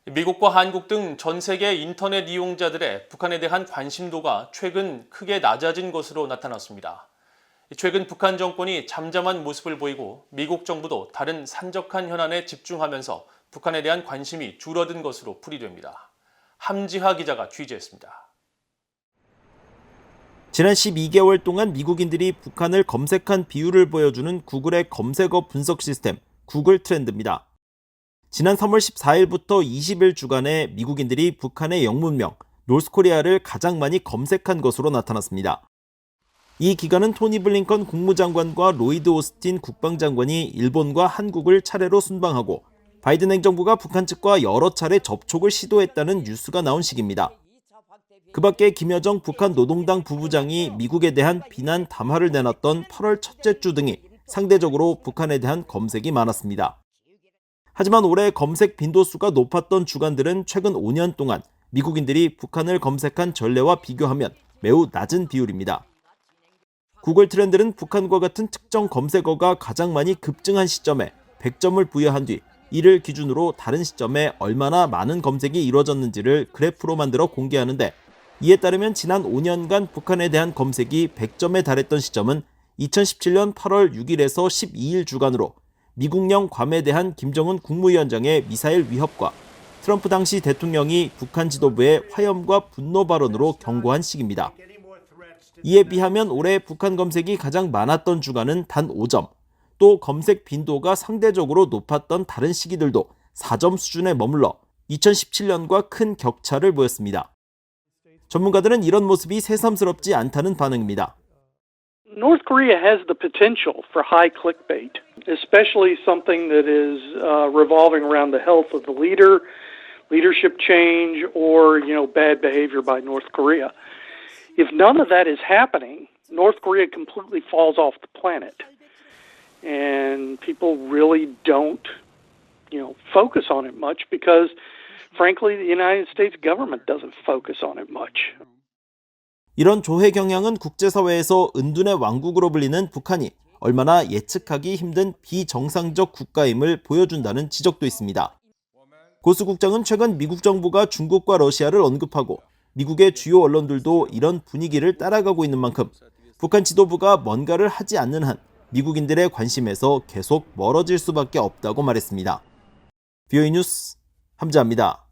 미국과 한국 등 전 세계 인터넷 이용자들의 북한에 대한 관심도가 최근 크게 낮아진 것으로 나타났습니다. 최근 북한 정권이 잠잠한 모습을 보이고 미국 정부도 다른 산적한 현안에 집중하면서 북한에 대한 관심이 줄어든 것으로 풀이됩니다. 함지하 기자가 취재했습니다. 지난 12개월 동안 미국인들이 북한을 검색한 비율을 보여주는 구글의 검색어 분석 시스템 구글 트렌드입니다. 지난 3월 14일부터 20일 주간에 미국인들이 북한의 영문명 노스코리아를 가장 많이 검색한 것으로 나타났습니다. 이 기간은 토니 블링컨 국무장관과 로이드 오스틴 국방장관이 일본과 한국을 차례로 순방하고 바이든 행정부가 북한 측과 여러 차례 접촉을 시도했다는 뉴스가 나온 시기입니다. 그 밖에 김여정 북한 노동당 부부장이 미국에 대한 비난 담화를 내놨던 8월 첫째 주 등이 상대적으로 북한에 대한 검색이 많았습니다. 하지만 올해 검색 빈도수가 높았던 주간들은 최근 5년 동안 미국인들이 북한을 검색한 전례와 비교하면 매우 낮은 비율입니다. 구글 트렌드는 북한과 같은 특정 검색어가 가장 많이 급증한 시점에 100점을 부여한 뒤 이를 기준으로 다른 시점에 얼마나 많은 검색이 이루어졌는지를 그래프로 만들어 공개하는데, 이에 따르면 지난 5년간 북한에 대한 검색이 100점에 달했던 시점은 2017년 8월 6일에서 12일 주간으로 미국령 괌에 대한 김정은 국무위원장의 미사일 위협과 트럼프 당시 대통령이 북한 지도부의 화염과 분노 발언으로 경고한 시기입니다. 이에 비하면 올해 북한 검색이 가장 많았던 주간은 단 5점, 또 검색 빈도가 상대적으로 높았던 다른 시기들도 4점 수준에 머물러 2017년과 큰 격차를 보였습니다. 전문가들은 이런 모습이 새삼스럽지 않다는 반응입니다. North Korea has the potential for high clickbait, especially something that is revolving around the health of the leader, leadership change, or bad behavior by North Korea. If none of that is happening, North Korea completely falls off the planet, and people really don't, focus on it much because, frankly, the United States government doesn't focus on it much. 이런 조회 경향은 국제사회에서 은둔의 왕국으로 불리는 북한이 얼마나 예측하기 힘든 비정상적 국가임을 보여준다는 지적도 있습니다. 고수 국장은 최근 미국 정부가 중국과 러시아를 언급하고 미국의 주요 언론들도 이런 분위기를 따라가고 있는 만큼 북한 지도부가 뭔가를 하지 않는 한 미국인들의 관심에서 계속 멀어질 수밖에 없다고 말했습니다. VOA 뉴스 함지하입니다.